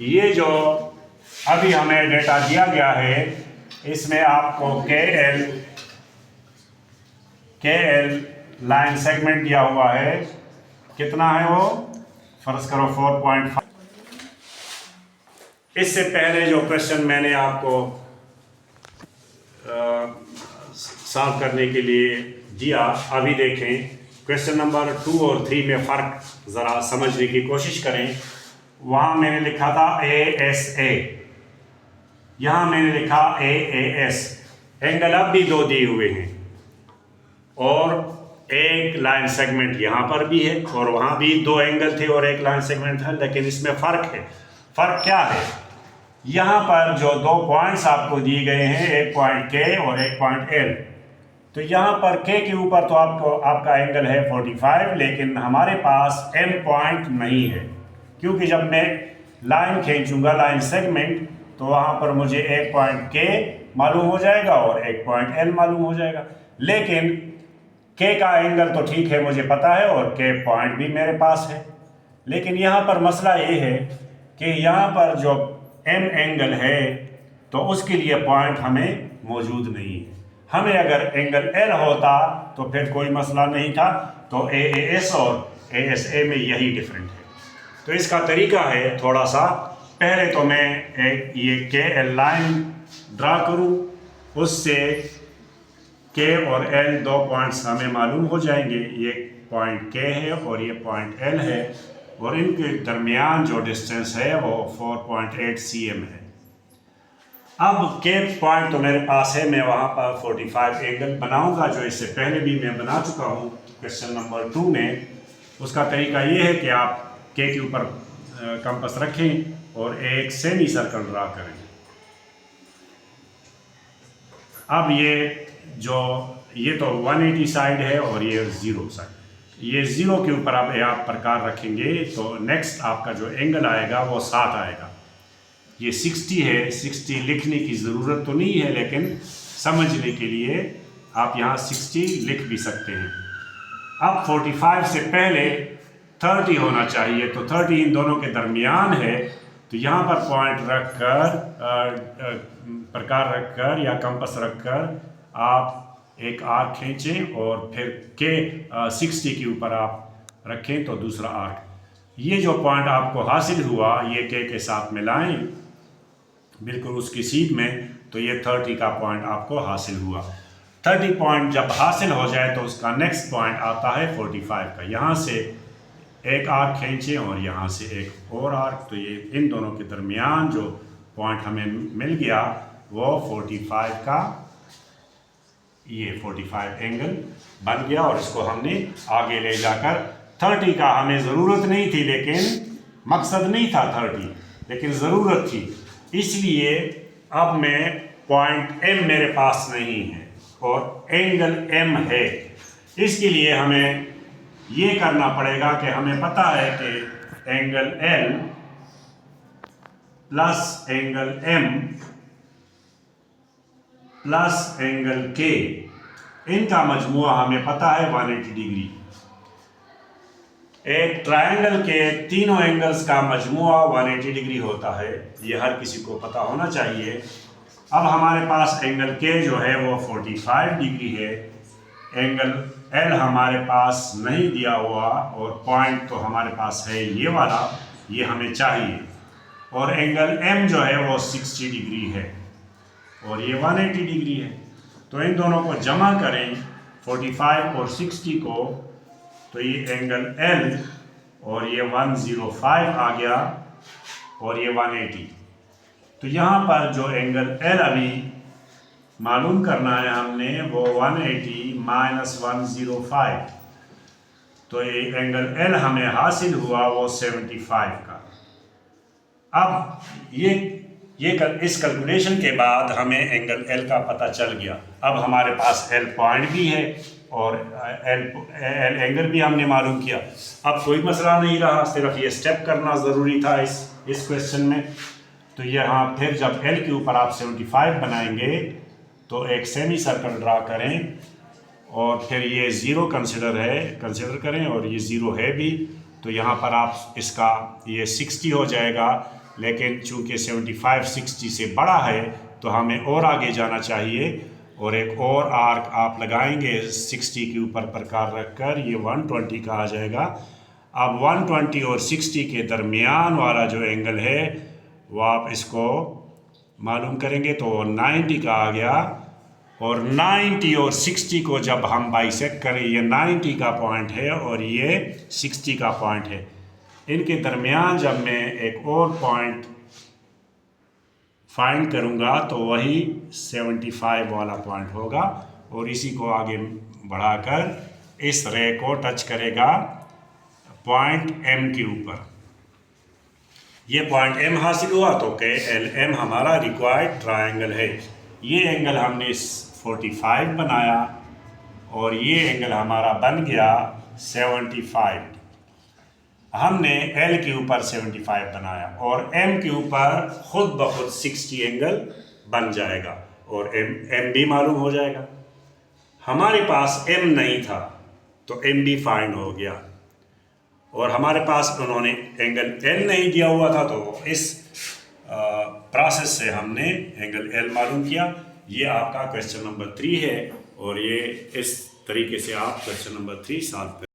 ये जो अभी हमें डेटा दिया गया है इसमें आपको के एल लाइन सेगमेंट दिया हुआ है। कितना है वो? फर्ज करो 4.5। इससे पहले जो क्वेश्चन मैंने आपको सॉल्व करने के लिए दिया, अभी देखें क्वेश्चन नंबर 2 और 3 में फ़र्क ज़रा समझने की कोशिश करें। वहाँ मैंने लिखा था ASA, यहाँ मैंने लिखा AAS। एंगल अब भी दो दिए हुए हैं और एक लाइन सेगमेंट यहाँ पर भी है और वहाँ भी दो एंगल थे और एक लाइन सेगमेंट था, लेकिन इसमें फ़र्क है। फ़र्क क्या है? यहाँ पर जो दो पॉइंट्स आपको दिए गए हैं, एक पॉइंट K और एक पॉइंट L, तो यहाँ पर K के ऊपर तो आपका एंगल है 45, लेकिन हमारे पास M पॉइंट नहीं है, क्योंकि जब मैं लाइन खींचूंगा लाइन सेगमेंट तो वहाँ पर मुझे एक पॉइंट K मालूम हो जाएगा और एक पॉइंट L मालूम हो जाएगा। लेकिन K का एंगल तो ठीक है, मुझे पता है, और K पॉइंट भी मेरे पास है, लेकिन यहाँ पर मसला ये है कि यहाँ पर जो M एंगल है तो उसके लिए पॉइंट हमें मौजूद नहीं है। हमें अगर एंगल L होता तो फिर कोई मसला नहीं था। तो AAS और ASA में यही डिफरेंट है। तो इसका तरीका है थोड़ा सा, पहले तो मैं ये KL लाइन ड्रा करूँ, उससे K और L दो पॉइंट्स हमें मालूम हो जाएंगे। ये पॉइंट K है और ये पॉइंट L है, और इनके दरमियान जो डिस्टेंस है वो 4.8 cm है। अब K पॉइंट तो मेरे पास है, मैं वहाँ पर 45 एंगल बनाऊंगा, जो इससे पहले भी मैं बना चुका हूँ क्वेश्चन नंबर 2 में। उसका तरीका ये है कि आप K के ऊपर कंपास रखें और एक सेमी सर्कल ड्रा करें। अब ये तो 180 साइड है और ये 0 साइड, ये 0 के ऊपर आप प्रकार रखेंगे तो नेक्स्ट आपका जो एंगल आएगा वो 7 आएगा। ये 60 है, 60 लिखने की ज़रूरत तो नहीं है, लेकिन समझने के लिए आप यहाँ 60 लिख भी सकते हैं। अब 45 से पहले 30 होना चाहिए, तो 30 इन दोनों के दरमियान है, तो यहाँ पर पॉइंट रखकर प्रकार रखकर या कंपास रखकर आप एक आर्क खींचें और फिर के 60 के ऊपर आप रखें तो दूसरा आर्क। ये जो पॉइंट आपको हासिल हुआ ये के साथ मिलाएं बिल्कुल उसकी सीध में, तो ये 30 का पॉइंट आपको हासिल हुआ। 30 पॉइंट जब हासिल हो जाए तो उसका नेक्स्ट पॉइंट आता है 45 का। यहाँ से एक आर्क खींचें और यहाँ से एक और आर्क, तो ये इन दोनों के दरमियान जो पॉइंट हमें मिल गया वो 45 का, ये 45 एंगल बन गया। और इसको हमने आगे ले जाकर 30 का हमें ज़रूरत नहीं थी, लेकिन मकसद नहीं था 30, लेकिन ज़रूरत थी, इसलिए अब मैं पॉइंट M मेरे पास नहीं है और एंगल M है। इसके लिए हमें ये करना पड़ेगा कि हमें पता है कि angle L plus angle M plus angle K, इनका मजमुआ हमें पता है 180 डिग्री। एक ट्रायंगल के तीनों एंगल्स का मजमुआ 180 डिग्री होता है, ये हर किसी को पता होना चाहिए। अब हमारे पास एंगल K जो है वो 45 डिग्री है, एंगल L हमारे पास नहीं दिया हुआ और पॉइंट तो हमारे पास है ये वाला, ये हमें चाहिए, और एंगल M जो है वो 60 डिग्री है और ये 180 डिग्री है। तो इन दोनों को जमा करें 45 और 60 को, तो ये एंगल L और ये 105 आ गया और ये 180। तो यहाँ पर जो एंगल L अभी मालूम करना है हमने वो 180 माइनस 105, तो ये एंगल L हमें हासिल हुआ वो 75 का। अब इस कैलकुलेशन के बाद हमें एंगल L का पता चल गया। अब हमारे पास L पॉइंट भी है और L एंगल भी हमने मालूम किया। अब कोई मसला नहीं रहा, सिर्फ ये स्टेप करना ज़रूरी था इस क्वेश्चन में। तो यहाँ फिर जब L के ऊपर आप 75 बनाएंगे तो एक सेमी सर्कल ड्रा करें और फिर ये 0 कंसिडर करें और ये 0 है भी, तो यहाँ पर आप इसका ये 60 हो जाएगा। लेकिन चूँकि 75 60 से बड़ा है तो हमें और आगे जाना चाहिए और एक और आर्क आप लगाएंगे 60 के ऊपर प्रकार रखकर, ये 120 का आ जाएगा। अब 120 और 60 के दरमियान वाला जो एंगल है वो आप इसको मालूम करेंगे तो 90 का आ गया। और 90 और 60 को जब हम बाइसेक्ट करें, ये 90 का पॉइंट है और ये 60 का पॉइंट है, इनके दरमियान जब मैं एक और पॉइंट फाइंड करूंगा तो वही 75 वाला पॉइंट होगा और इसी को आगे बढ़ाकर इस रे को टच करेगा पॉइंट M के ऊपर। ये पॉइंट M हासिल हुआ तो KLM हमारा रिक्वायर्ड ट्रायंगल है। ये एंगल हमने 45 बनाया और ये एंगल हमारा बन गया 75। हमने L के ऊपर 75 बनाया और M के ऊपर खुद ब खुद 60 एंगल बन जाएगा और M भी मालूम हो जाएगा। हमारे पास M नहीं था तो M भी फाइंड हो गया और हमारे पास उन्होंने एंगल L नहीं दिया हुआ था तो इस प्रोसेस से हमने एंगल L मालूम किया। ये आपका क्वेश्चन नंबर 3 है और ये इस तरीके से आप क्वेश्चन नंबर 3 सॉल्व करें।